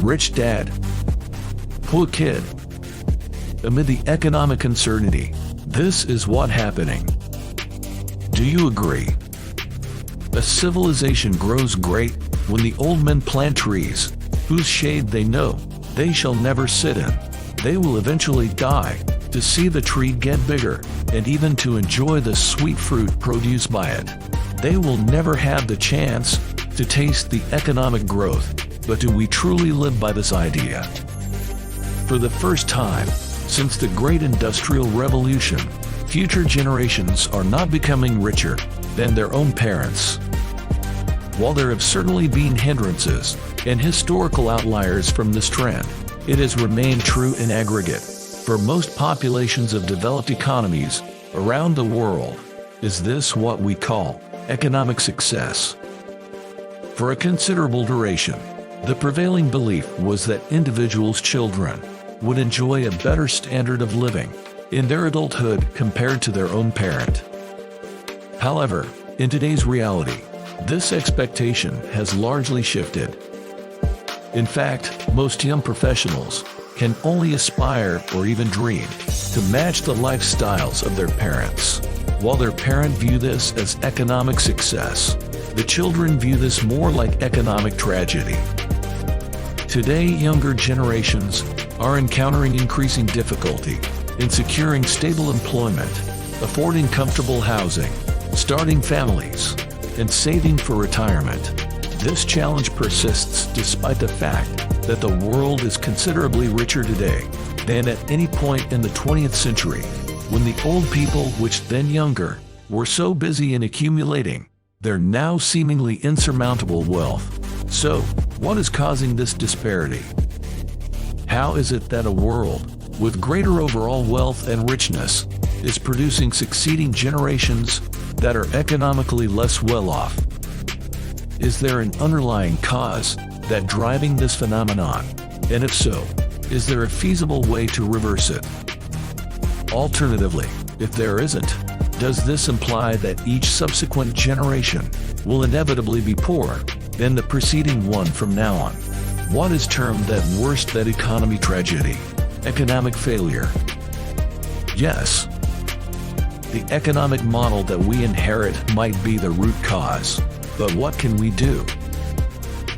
Rich dad, poor kid. Amid the economic uncertainty, this is what's happening. Do you agree? A civilization grows great when the old men plant trees, whose shade they know they shall never sit in. They will eventually die to see the tree get bigger, and even to enjoy the sweet fruit produced by it. They will never have the chance to taste the economic growth. But do we truly live by this idea? For the first time since the Great Industrial Revolution, future generations are not becoming richer than their own parents. While there have certainly been hindrances and historical outliers from this trend, it has remained true in aggregate for most populations of developed economies around the world. Is this what we call economic success? For a considerable duration, the prevailing belief was that individuals' children would enjoy a better standard of living in their adulthood compared to their own parent. However, in today's reality, this expectation has largely shifted. In fact, most young professionals can only aspire or even dream to match the lifestyles of their parents. While their parents view this as economic success, the children view this more like economic tragedy. Today, younger generations are encountering increasing difficulty in securing stable employment, affording comfortable housing, starting families, and saving for retirement. This challenge persists despite the fact that the world is considerably richer today than at any point in the 20th century, when the old people, which then younger, were so busy in accumulating their now seemingly insurmountable wealth. So, what is causing this disparity? How is it that a world with greater overall wealth and richness is producing succeeding generations that are economically less well off? Is there an underlying cause that driving this phenomenon? And if so, is there a feasible way to reverse it? Alternatively, if there isn't, does this imply that each subsequent generation will inevitably be poorer than the preceding one from now on? What is termed that worst that economy tragedy? Economic failure. Yes, the economic model that we inherit might be the root cause, but what can we do?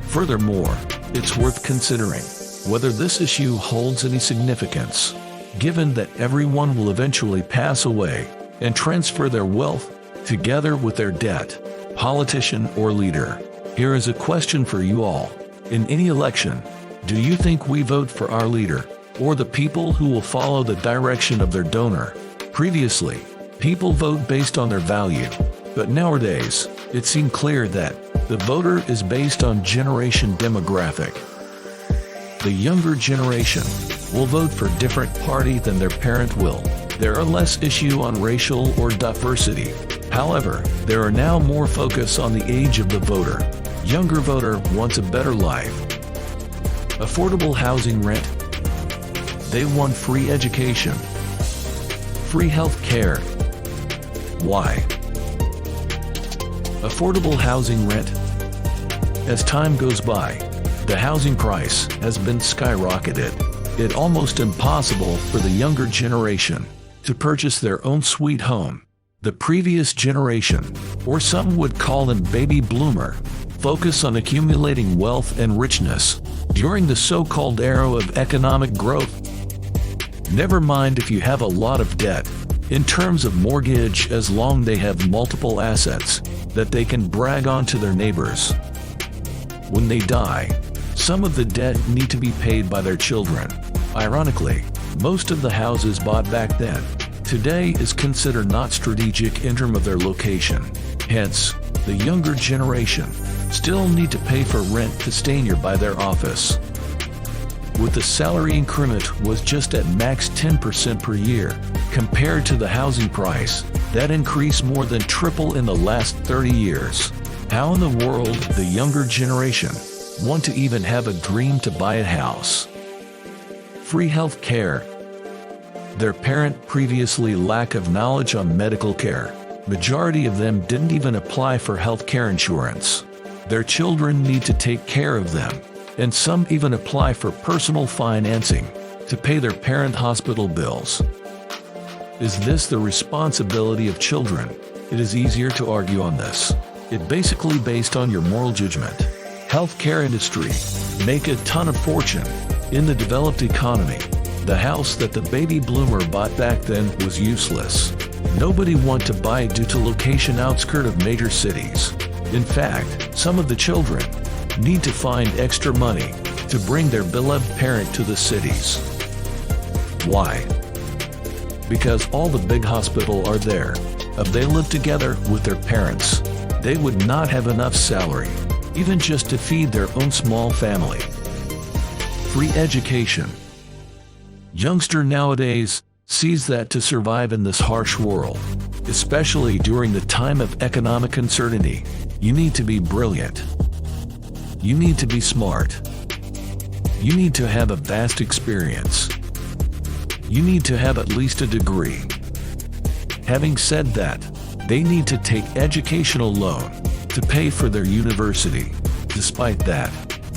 Furthermore, it's worth considering whether this issue holds any significance, given that everyone will eventually pass away and transfer their wealth together with their debt, politician or leader. Here is a question for you all. In any election, do you think we vote for our leader or the people who will follow the direction of their donor? Previously, people vote based on their value, but nowadays, it seems clear that the voter is based on generation demographic. The younger generation will vote for a different party than their parent will. There are less issue on racial or diversity. However, there are now more focus on the age of the voter. Younger voter wants a better life. Affordable housing rent. They want free education. Free health care. Why? Affordable housing rent. As time goes by, the housing price has been skyrocketed. It's almost impossible for the younger generation to purchase their own sweet home. The previous generation, or some would call them baby bloomer, focus on accumulating wealth and richness during the so-called era of economic growth. Never mind if you have a lot of debt, in terms of mortgage, as long they have multiple assets that they can brag on to their neighbors. When they die, some of the debt need to be paid by their children. Ironically, most of the houses bought back then, today is considered not strategic in terms of their location. Hence, the younger generation still need to pay for rent to stay nearby their office. With the salary increment was just at max 10% per year, compared to the housing price, that increased more than triple in the last 30 years. How in the world the younger generation want to even have a dream to buy a house? Free health care. Their parent previously lack of knowledge on medical care. Majority of them didn't even apply for health care insurance. Their children need to take care of them. and some even apply for personal financing to pay their parent hospital bills. Is this the responsibility of children? It is easier to argue on this. It basically based on your moral judgment. Healthcare industry make a ton of fortune. In the developed economy, the house that the baby boomer bought back then was useless. Nobody want to buy it due to location outskirt of major cities. In fact, some of the children need to find extra money to bring their beloved parent to the cities. Why? Because all the big hospitals are there. If they live together with their parents, they would not have enough salary, even just to feed their own small family. Free education. Youngster nowadays sees that to survive in this harsh world, especially during the time of economic uncertainty, you need to be brilliant. You need to be smart. You need to have a vast experience. You need to have at least a degree. Having said that, they need to take educational loan to pay for their university. Despite that,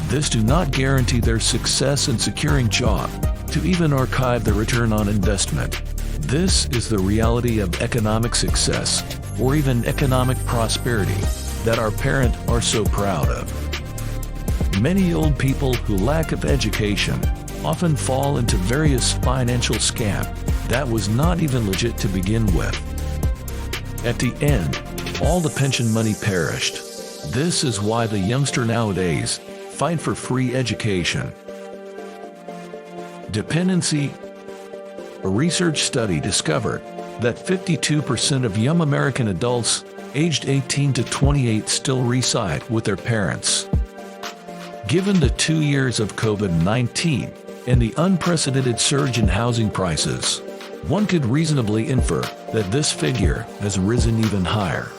this do not guarantee their success in securing job, to even archive the return on investment. This is the reality of economic success, or even economic prosperity, that our parents are so proud of. Many old people who lack of education often fall into various financial scams that was not even legit to begin with. At the end, all the pension money perished. This is why the youngster nowadays fight for free education. Dependency. A research study discovered that 52% of young American adults aged 18 to 28 still reside with their parents. Given the 2 years of COVID-19 and the unprecedented surge in housing prices, one could reasonably infer that this figure has risen even higher.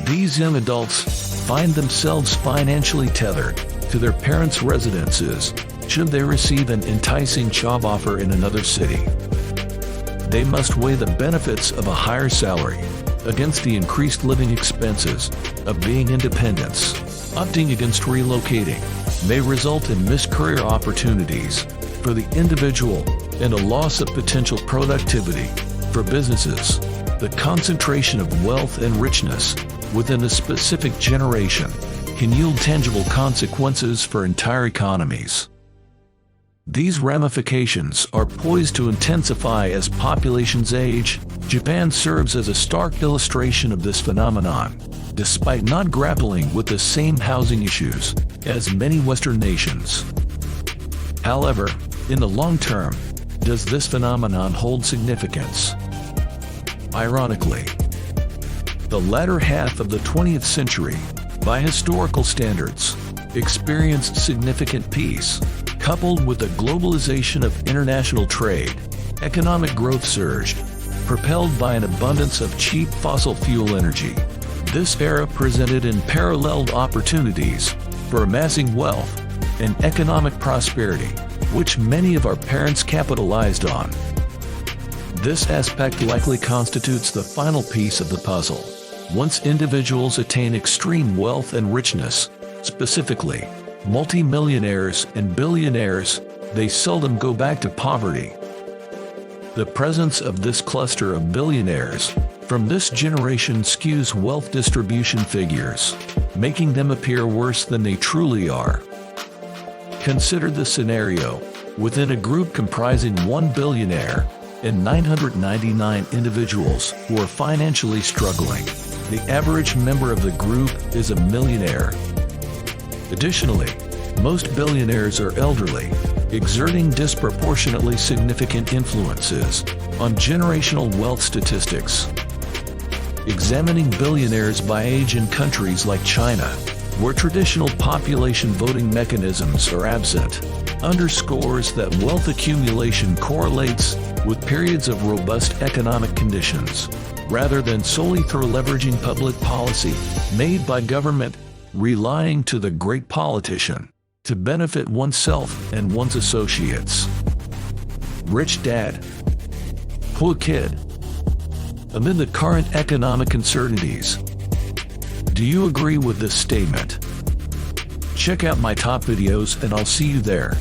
These young adults find themselves financially tethered to their parents' residences should they receive an enticing job offer in another city. They must weigh the benefits of a higher salary against the increased living expenses of being independent. Opting against relocating may result in missed career opportunities for the individual and a loss of potential productivity for businesses. The concentration of wealth and richness within a specific generation can yield tangible consequences for entire economies. These ramifications are poised to intensify as populations age. Japan serves as a stark illustration of this phenomenon, despite not grappling with the same housing issues as many Western nations. However, in the long term, does this phenomenon hold significance? Ironically, the latter half of the 20th century, by historical standards, experienced significant peace, coupled with the globalization of international trade. Economic growth surged, propelled by an abundance of cheap fossil fuel energy. This era presented unparalleled opportunities for amassing wealth and economic prosperity, which many of our parents capitalized on. This aspect likely constitutes the final piece of the puzzle. Once individuals attain extreme wealth and richness, specifically multi-millionaires and billionaires, they seldom go back to poverty. The presence of this cluster of billionaires from this generation skews wealth distribution figures, making them appear worse than they truly are. Consider the scenario: within a group comprising 1 billionaire and 999 individuals who are financially struggling, the average member of the group is a millionaire. Additionally, most billionaires are elderly, exerting disproportionately significant influences on generational wealth statistics. Examining billionaires by age in countries like China, where traditional population voting mechanisms are absent, underscores that wealth accumulation correlates with periods of robust economic conditions, rather than solely through leveraging public policy made by government, relying to the great politician to benefit oneself and one's associates. Rich dad, poor kid. Amid the current economic uncertainties, do you agree with this statement? Check out my top videos and I'll see you there.